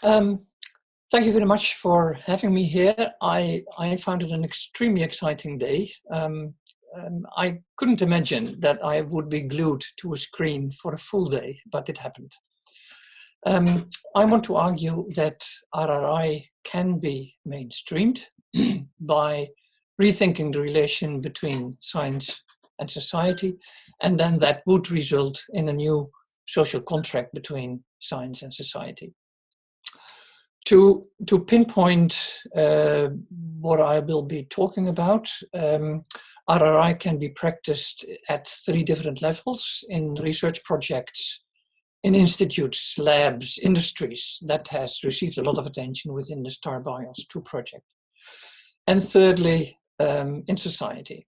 Thank you very much for having me here. I found it an extremely exciting day. I couldn't imagine that I would be glued to a screen for a full day, but it happened. I want to argue that RRI can be mainstreamed by rethinking the relation between science and society, and then that would result in a new social contract between science and society. To pinpoint what I will be talking about, RRI can be practiced at 3 different levels: in research projects, in institutes, labs, industries. That has received a lot of attention within the STAR BIOS 2 project. And thirdly, in society.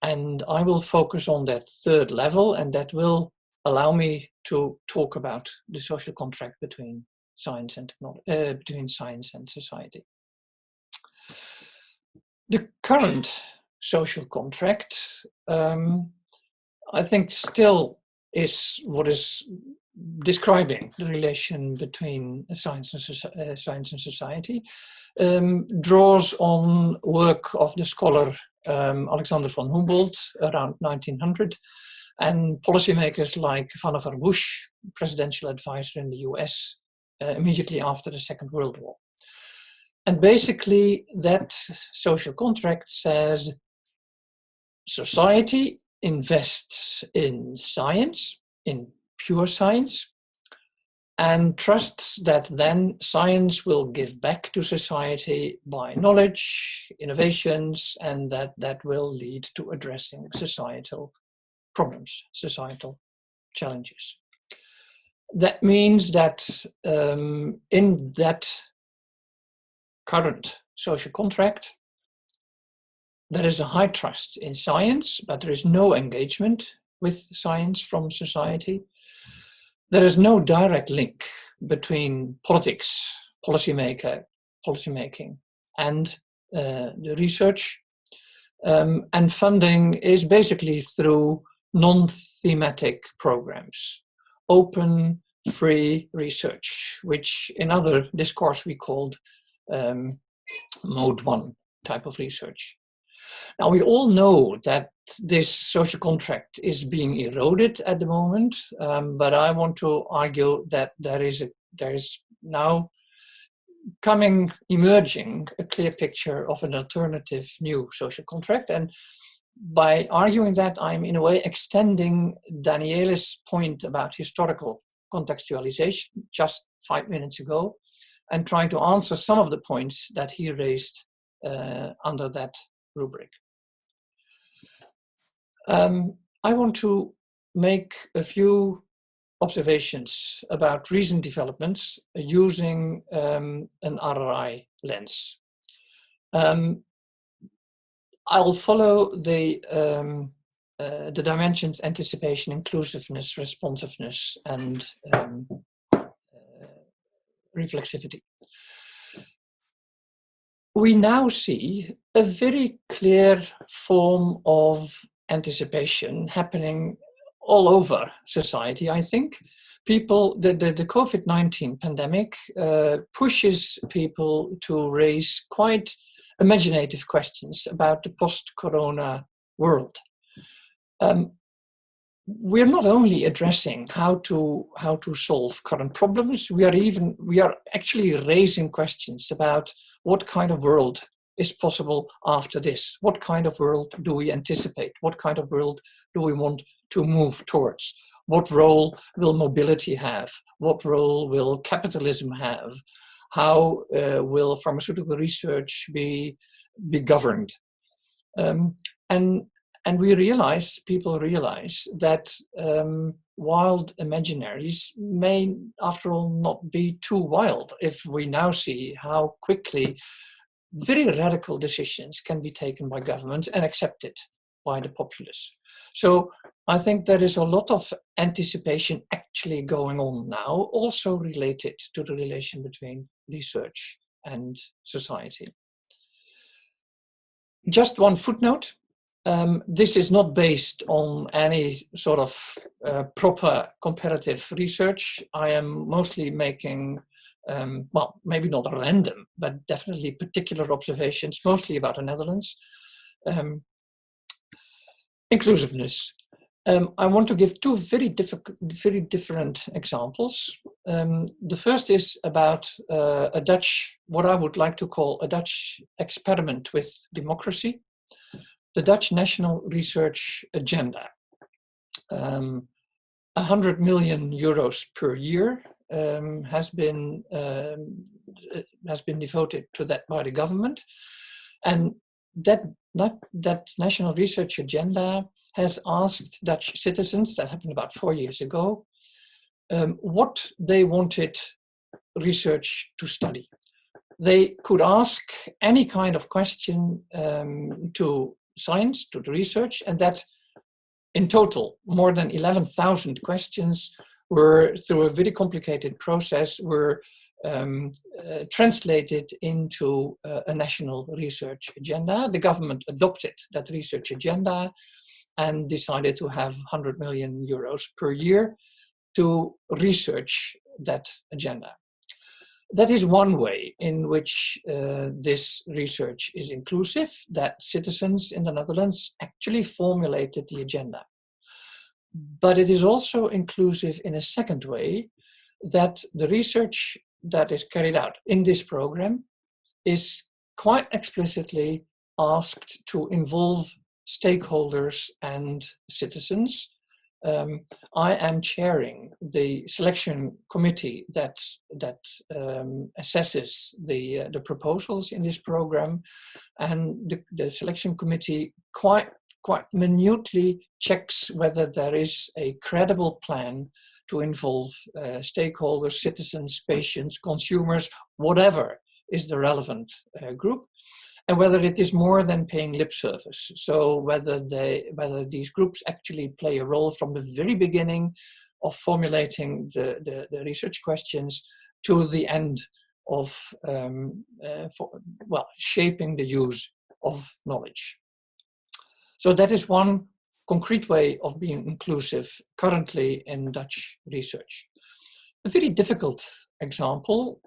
And I will focus on that 3rd level, and that will allow me to talk about the social contract between science and technology, between science and society. The current social contract, I think, still is what is describing the relation between science and society, draws on work of the scholar Alexander von Humboldt around 1900, and policymakers like Vannevar Bush, presidential advisor in the US, immediately after the Second World War. And basically that social contract says society invests in science, in pure science, and trusts that then science will give back to society by knowledge, innovations, and that will lead to addressing societal problems, societal challenges. That means that in that current social contract, there is a high trust in science, but there is no engagement with science from society. There is no direct link between politics, policymaking, and the research. And funding is basically through non-thematic programs, open, free research, which in other discourse we called mode 1 type of research. Now, we all know that this social contract is being eroded at the moment, but I want to argue that there is now emerging a clear picture of an alternative new social contract. And by arguing that, I'm in a way extending Daniele's point about historical contextualization just 5 minutes ago, and trying to answer some of the points that he raised under that rubric. I want to make a few observations about recent developments using an RRI lens. I'll follow the dimensions: anticipation, inclusiveness, responsiveness, and reflexivity. We now see a very clear form of anticipation happening all over society, I think. People, the COVID-19 pandemic pushes people to raise quite imaginative questions about the post-corona world. We're not only addressing how to solve current problems, we are actually raising questions about what kind of world is possible after this. What kind of world do we anticipate? What kind of world do we want to move towards? What role will mobility have? What role will capitalism have? How will pharmaceutical research be governed? And people realize that wild imaginaries may, after all, not be too wild if we now see how quickly very radical decisions can be taken by governments and accepted by the populace. So I think there is a lot of anticipation actually going on now, also related to the relation between research and society. Just one footnote. This is not based on any sort of proper comparative research. I am mostly making well, maybe not random, but definitely particular observations, mostly about the Netherlands. Inclusiveness. I want to give two very different examples. The first is about a Dutch, what I would like to call a Dutch experiment with democracy, the Dutch National Research Agenda. 100 million euros per year has been devoted to that by the government, and that National Research Agenda has asked Dutch citizens, that happened about 4 years ago, what they wanted research to study. They could ask any kind of question to science, to the research, and that in total, more than 11,000 questions were, through a very complicated process, were translated into a national research agenda. The government adopted that research agenda and decided to have 100 million euros per year to research that agenda. That is one way in which this research is inclusive, that citizens in the Netherlands actually formulated the agenda. But it is also inclusive in a second way, that the research that is carried out in this program is quite explicitly asked to involve stakeholders and citizens. I am chairing the selection committee that assesses the proposals in this program, and the selection committee quite minutely checks whether there is a credible plan to involve stakeholders, citizens, patients, consumers, whatever is the relevant group, and whether it is more than paying lip service. So whether these groups actually play a role from the very beginning of formulating the research questions to the end of shaping the use of knowledge. So that is one concrete way of being inclusive currently in Dutch research. A very difficult example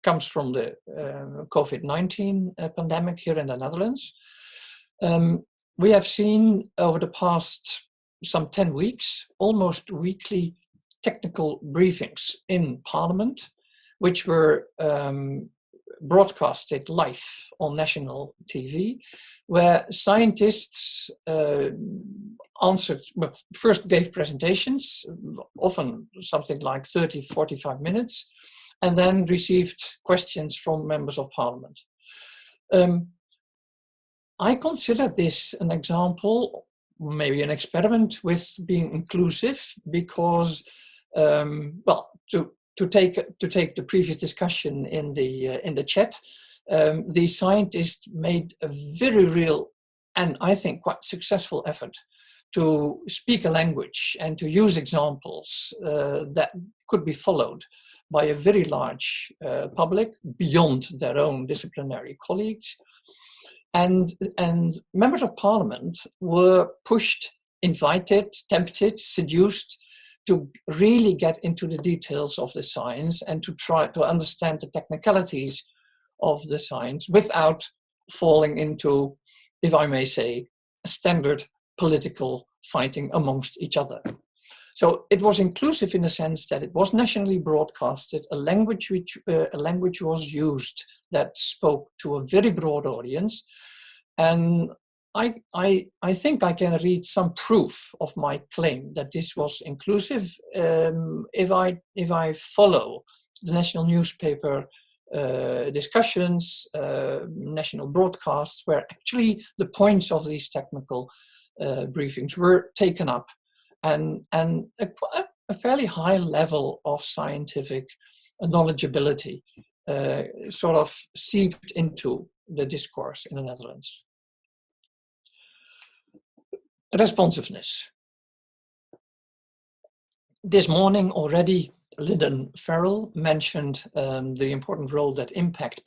comes from the COVID-19 pandemic here in the Netherlands. We have seen over the past some 10 weeks, almost weekly technical briefings in Parliament, which were broadcasted live on national TV, where scientists first gave presentations, often something like 30, 45 minutes, and then received questions from members of Parliament. I consider this an example, maybe an experiment with being inclusive, because, to take the previous discussion in the chat, the scientists made a very real and I think quite successful effort to speak a language and to use examples that could be followed by a very large public beyond their own disciplinary colleagues. And members of Parliament were pushed, invited, tempted, seduced to really get into the details of the science and to try to understand the technicalities of the science without falling into, if I may say, a standard political fighting amongst each other. So it was inclusive in the sense that it was nationally broadcasted, a language was used that spoke to a very broad audience. And I think I can read some proof of my claim that this was inclusive if I follow the national newspaper discussions, national broadcasts, where actually the points of these technical briefings were taken up, and a fairly high level of scientific knowledgeability sort of seeped into the discourse in the Netherlands. Responsiveness. This morning already, Lyndon Farrell mentioned the important role that impact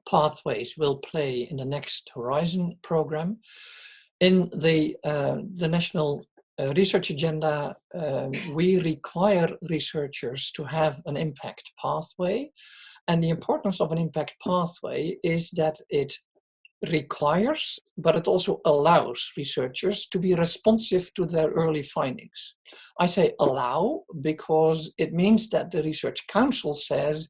pathways will play in the Next Horizon program. In the National research agenda, we require researchers to have an impact pathway. And the importance of an impact pathway is that it requires, but it also allows researchers to be responsive to their early findings. I say allow because it means that the Research Council says,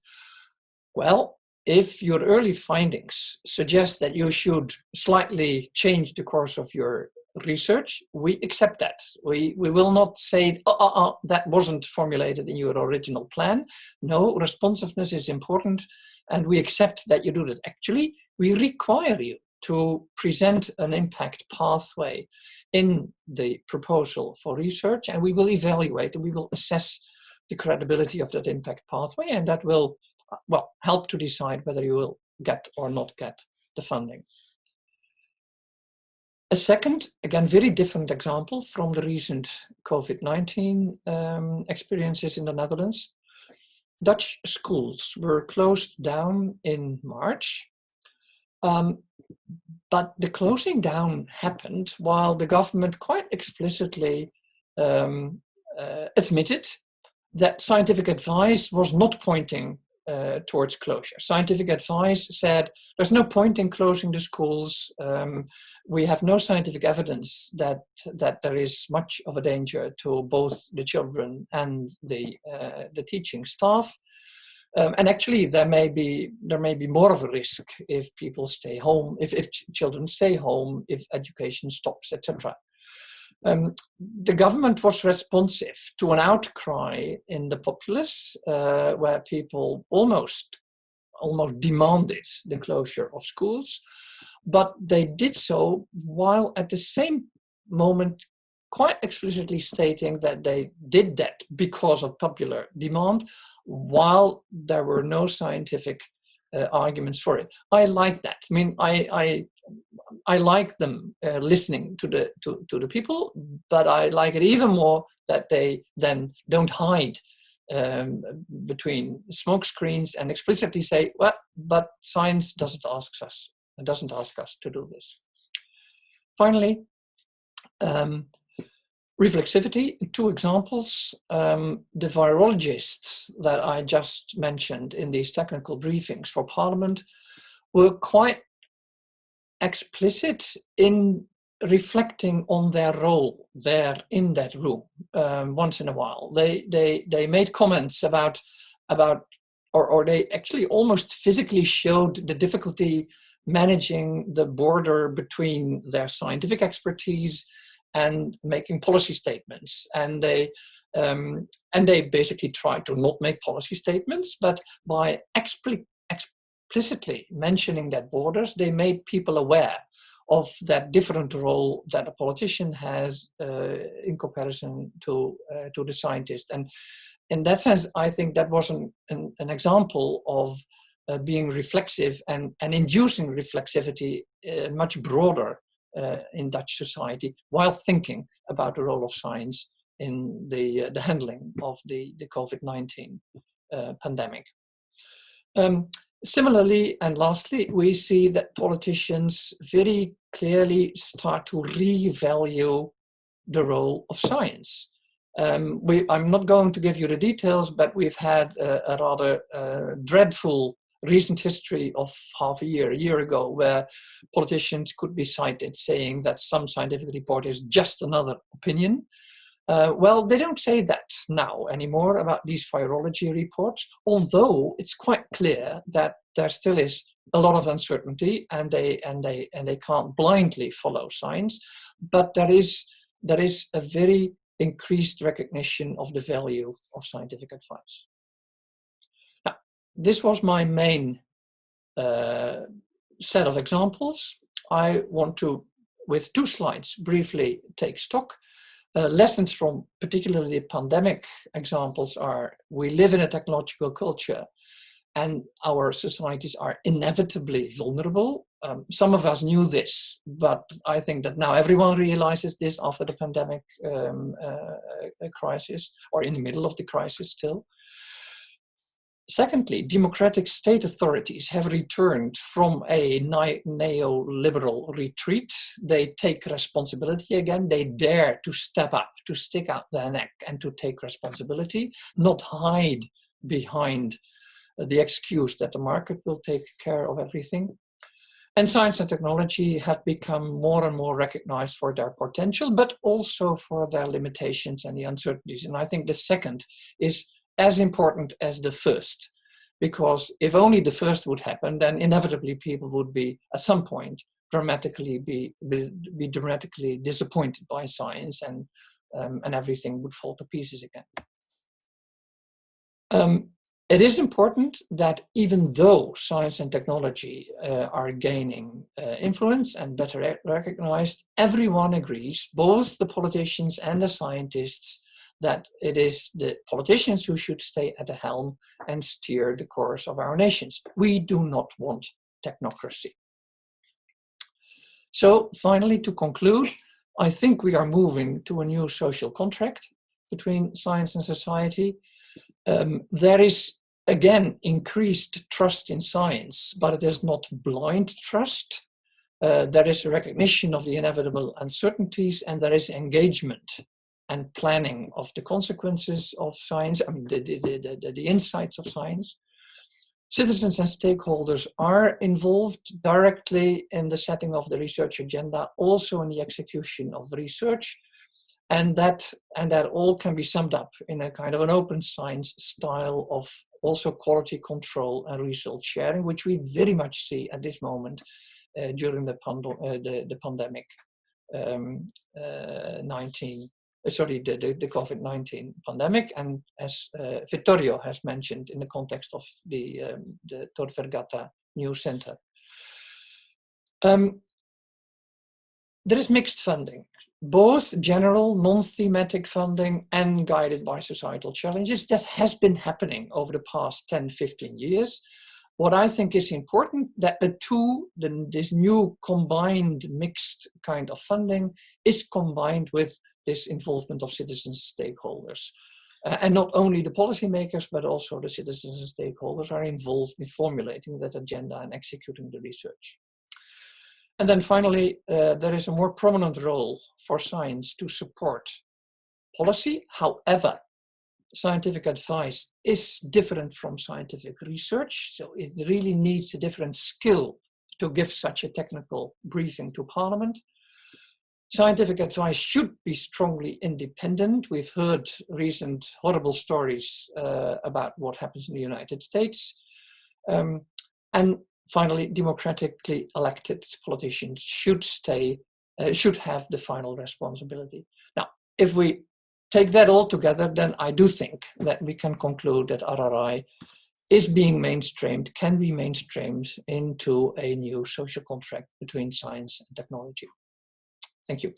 well, if your early findings suggest that you should slightly change the course of your research, we accept that. We will not say, that wasn't formulated in your original plan. No, responsiveness is important, and we accept that you do that. Actually, we require you to present an impact pathway in the proposal for research, and we will evaluate and we will assess the credibility of that impact pathway, and that will help to decide whether you will get or not get the funding. A second, again, very different example from the recent COVID-19 experiences in the Netherlands. Dutch schools were closed down in March, but the closing down happened while the government quite explicitly admitted that scientific advice was not pointing towards closure. Scientific advice said there's no point in closing the schools. We have no scientific evidence that there is much of a danger to both the children and the teaching staff. And actually, there may be more of a risk if people stay home, if children stay home, if education stops, etc. The government was responsive to an outcry in the populace where people almost demanded the closure of schools, but they did so while at the same moment quite explicitly stating that they did that because of popular demand, while there were no scientific arguments for it. I like that. I mean, I like them listening to the people, but I like it even more that they then don't hide between smoke screens and explicitly say, well, but science doesn't ask us to do this. Finally, reflexivity. Two examples. The virologists that I just mentioned in these technical briefings for Parliament were quite explicit in reflecting on their role there in that room once in a while. They made comments about or they actually almost physically showed the difficulty managing the border between their scientific expertise and making policy statements. And they basically tried to not make policy statements, but by explicitly mentioning that borders, they made people aware of that different role that a politician has in comparison to the scientist. And in that sense, I think that was an example of being reflexive and inducing reflexivity much broader in Dutch society, while thinking about the role of science in the handling of the COVID-19 pandemic. Similarly, and lastly, we see that politicians very clearly start to revalue the role of science. I'm not going to give you the details, but we've had a rather dreadful recent history of a year ago, where politicians could be cited saying that some scientific report is just another opinion. Well, they don't say that now anymore about these virology reports, although it's quite clear that there still is a lot of uncertainty and they can't blindly follow science, but there is a very increased recognition of the value of scientific advice. Now, this was my main set of examples. I want to, with 2 slides, briefly take stock. Lessons from particularly pandemic examples are: we live in a technological culture and our societies are inevitably vulnerable. Some of us knew this, but I think that now everyone realizes this after the pandemic crisis, or in the middle of the crisis still. Secondly, democratic state authorities have returned from a neoliberal retreat. They take responsibility again. They dare to step up, to stick out their neck and to take responsibility, not hide behind the excuse that the market will take care of everything. And science and technology have become more and more recognized for their potential, but also for their limitations and the uncertainties. And I think the second is as important as the first, because if only the first would happen, then inevitably people would be, at some point, be dramatically disappointed by science, and everything would fall to pieces again. It is important that even though science and technology are gaining influence and better recognized, everyone agrees, both the politicians and the scientists, that it is the politicians who should stay at the helm and steer the course of our nations. We do not want technocracy. So finally, to conclude, I think we are moving to a new social contract between science and society. There is, again, increased trust in science, but it is not blind trust. There is a recognition of the inevitable uncertainties, and there is engagement and planning of the consequences of science, I mean, the insights of science. Citizens and stakeholders are involved directly in the setting of the research agenda, also in the execution of research. And that all can be summed up in a kind of an open science style of also quality control and research sharing, which we very much see at this moment during the pandemic the COVID-19 pandemic, and as Vittorio has mentioned in the context of the Tor Vergata New Center. There is mixed funding, both general, non-thematic funding and guided by societal challenges. That has been happening over the past 10, 15 years. What I think is important, that this new combined mixed kind of funding is combined with this involvement of citizens and stakeholders. And not only the policymakers, but also the citizens and stakeholders are involved in formulating that agenda and executing the research. And then finally, there is a more prominent role for science to support policy. However, scientific advice is different from scientific research, so it really needs a different skill to give such a technical briefing to Parliament. Scientific advice should be strongly independent. We've heard recent horrible stories about what happens in the United States. And finally, democratically elected politicians should have the final responsibility. Now, if we take that all together, then I do think that we can conclude that RRI is being mainstreamed, can be mainstreamed into a new social contract between science and technology. Thank you.